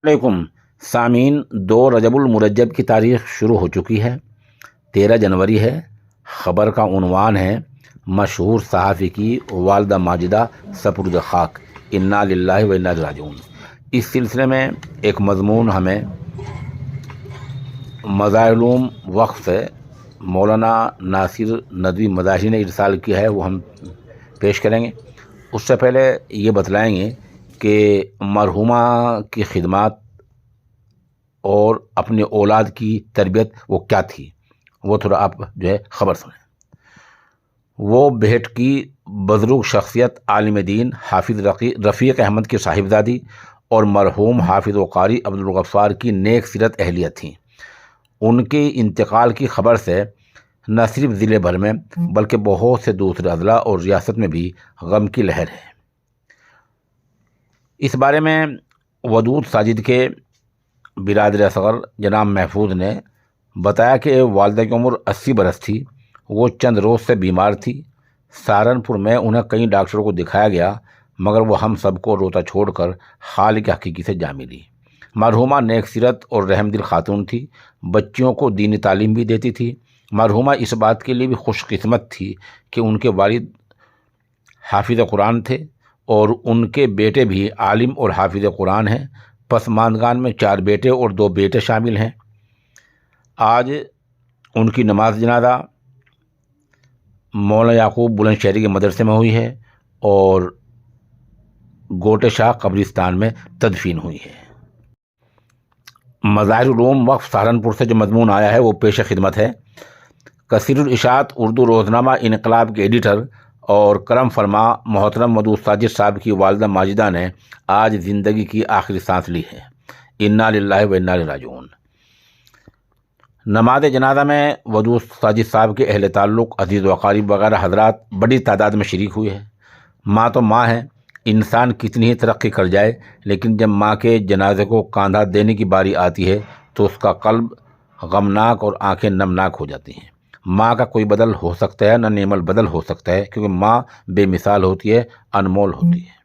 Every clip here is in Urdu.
علیکم سامعین، 2 رجب المرجب کی تاریخ شروع ہو چکی ہے۔ 13 جنوری ہے۔ خبر کا عنوان ہے مشہور صحافی کی والدہ ماجدہ سپرد خاک، انا للہ و انا الیہ راجعون۔ اس سلسلے میں ایک مضمون ہمیں مظاہر العلوم وقف سے مولانا ناصر ندوی مظاہری نے ارسال کیا ہے، وہ ہم پیش کریں گے۔ اس سے پہلے یہ بتلائیں گے کہ مرحومہ کی خدمات اور اپنے اولاد کی تربیت وہ کیا تھی، وہ تھوڑا آپ خبر سنیں۔ وہ بہٹ کی بزرگ شخصیت عالم دین حافظ رفیق احمد کی صاحبزادی اور مرحوم حافظ و قاری عبدالغفار کی نیک سیرت اہلیت تھیں۔ ان کے انتقال کی خبر سے نہ صرف ضلع بھر میں بلکہ بہت سے دوسرے اضلاع اور ریاست میں بھی غم کی لہر ہے۔ اس بارے میں ودود ساجد کے برادر اصغر جناب محفوظ نے بتایا کہ والدہ کی عمر 80 برس تھی، وہ چند روز سے بیمار تھی۔ سہارنپور میں انہیں کئی ڈاکٹروں کو دکھایا گیا مگر وہ ہم سب کو روتا چھوڑ کر خالق حقیقی سے جا ملی۔ مرحومہ نیک سیرت اور رحم دل خاتون تھی، بچیوں کو دینی تعلیم بھی دیتی تھی۔ مرحومہ اس بات کے لیے بھی خوش قسمت تھی کہ ان کے والد حافظ قرآن تھے اور ان کے بیٹے بھی عالم اور حافظ قرآن ہیں۔ پسماندگان میں 4 بیٹے اور 2 بیٹے شامل ہیں۔ آج ان کی نماز جنازہ مولانا یعقوب بلند شہری کے مدرسے میں ہوئی ہے اور گوٹے شاہ قبرستان میں تدفین ہوئی ہے۔ مظاہر العلوم وقف سہارنپور سے جو مضمون آیا ہے وہ پیش خدمت ہے۔ کثیر الاشاعت اردو روزنامہ انقلاب کے ایڈیٹر اور کرم فرما محترم ودود ساجد صاحب کی والدہ ماجدہ نے آج زندگی کی آخری سانس لی ہے، انا للہ و انا الیہ راجعون۔ نماز جنازہ میں ودود ساجد صاحب کے اہل تعلق، عزیز و اقارب وغیرہ حضرات بڑی تعداد میں شریک ہوئے ہیں۔ ماں تو ماں ہے، انسان کتنی ہی ترقی کر جائے لیکن جب ماں کے جنازے کو کاندھا دینے کی باری آتی ہے تو اس کا قلب غمناک اور آنکھیں نمناک ہو جاتی ہیں۔ ماں کا کوئی بدل ہو سکتا ہے نہ نعم البدل ہو سکتا ہے، کیونکہ ماں بے مثال ہوتی ہے، انمول ہوتی ہے۔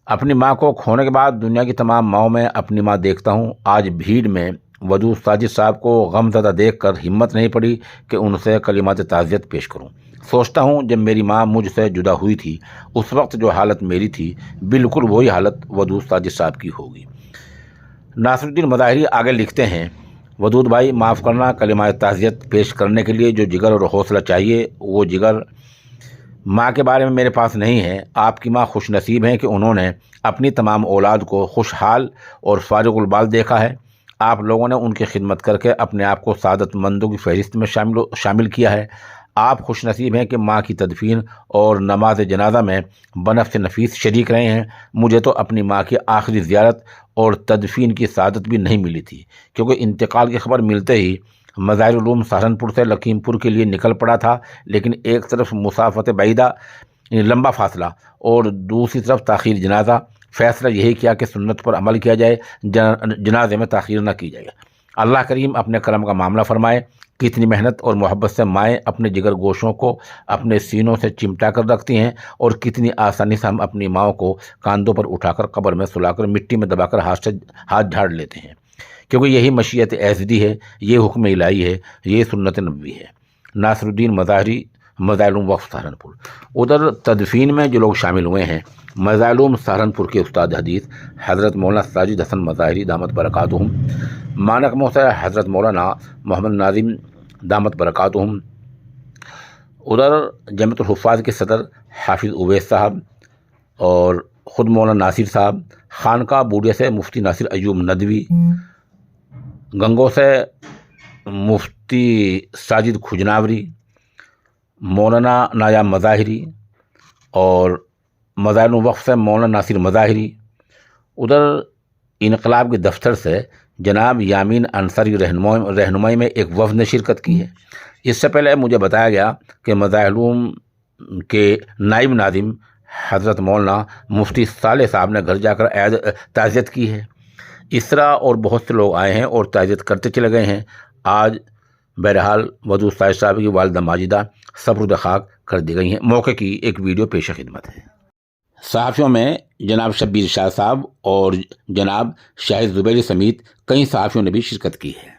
اپنی ماں کو کھونے کے بعد دنیا کی تمام ماؤں میں اپنی ماں دیکھتا ہوں۔ آج بھیڑ میں ودود ساجد صاحب کو غم زدہ دیکھ کر ہمت نہیں پڑی کہ ان سے کلمات تعزیت پیش کروں۔ سوچتا ہوں جب میری ماں مجھ سے جدا ہوئی تھی اس وقت جو حالت میری تھی بالکل وہی حالت ودود ساجد صاحب کی ہوگی۔ ناصر الدین مظاہری آگے لکھتے ہیں، ودود بھائی معاف کرنا، کلمات تعزیت پیش کرنے کے لیے جو جگر اور حوصلہ چاہیے وہ جگر ماں کے بارے میں میرے پاس نہیں ہے۔ آپ کی ماں خوش نصیب ہیں کہ انہوں نے اپنی تمام اولاد کو خوشحال اور فارغ البال دیکھا ہے۔ آپ لوگوں نے ان کی خدمت کر کے اپنے آپ کو سعادت مندوں کی فہرست میں شامل کیا ہے۔ آپ خوش نصیب ہیں کہ ماں کی تدفین اور نماز جنازہ میں بنفس نفیس شریک رہے ہیں۔ مجھے تو اپنی ماں کی آخری زیارت اور تدفین کی سعادت بھی نہیں ملی تھی، کیونکہ انتقال کی خبر ملتے ہی مظاہر العلوم سہارنپور سے لکھیم پور کے لیے نکل پڑا تھا، لیکن ایک طرف مسافت بعیدہ لمبا فاصلہ اور دوسری طرف تاخیر جنازہ، فیصلہ یہی کیا کہ سنت پر عمل کیا جائے، جنازے میں تاخیر نہ کی جائے۔ اللہ کریم اپنے کرم کا معاملہ فرمائے۔ کتنی محنت اور محبت سے مائیں اپنے جگر گوشوں کو اپنے سینوں سے چمٹا کر رکھتی ہیں اور کتنی آسانی سے ہم اپنی ماؤں کو کاندھوں پر اٹھا کر قبر میں سلا کر مٹی میں دبا کر ہاتھ جھاڑ لیتے ہیں، کیونکہ یہی مشیت ایزدی ہے، یہ حکم الہی ہے، یہ سنت نبوی ہے۔ ناصر الدین مظاہری، مظاہر العلوم وقف سہارنپور۔ ادھر تدفین میں جو لوگ شامل ہوئے ہیں، مظاہر العلوم سہارنپور کے استاد حدیث حضرت مولانا ساجد حسن مظاہری دامت برکاتہم، مانک موسیٰ حضرت مولانا محمد ناظم دامت برکاتہم، ادھر جمعیت الحفاظ کے صدر حافظ اویس صاحب اور خود مولانا ناصر صاحب، خانقاہ بوڑھے سے مفتی ناصر ایوب ندوی، گنگو سے مفتی ساجد کھجناوری، مولانا نایاب مظاہری اور مظاہر وقف سے مولانا ناصر مظاہری۔ ادھر انقلاب کے دفتر سے جناب یامین انصاری رہنمائی میں ایک وفد نے شرکت کی ہے۔ اس سے پہلے مجھے بتایا گیا کہ مظاہر العلوم کے نائب ناظم حضرت مولانا مفتی صالح صاحب نے گھر جا کر تعزیت کی ہے۔ اس طرح اور بہت سے لوگ آئے ہیں اور تعزیت کرتے چلے گئے ہیں۔ آج بہرحال ودود ساجد صاحب کی والدہ ماجدہ سپرد خاک کر دی گئی ہیں۔ موقع کی ایک ویڈیو پیش خدمت ہے۔ صحافیوں میں جناب شبیر شاہ صاحب اور جناب شاہد زبیری سمیت کئی صحافیوں نے بھی شرکت کی ہے۔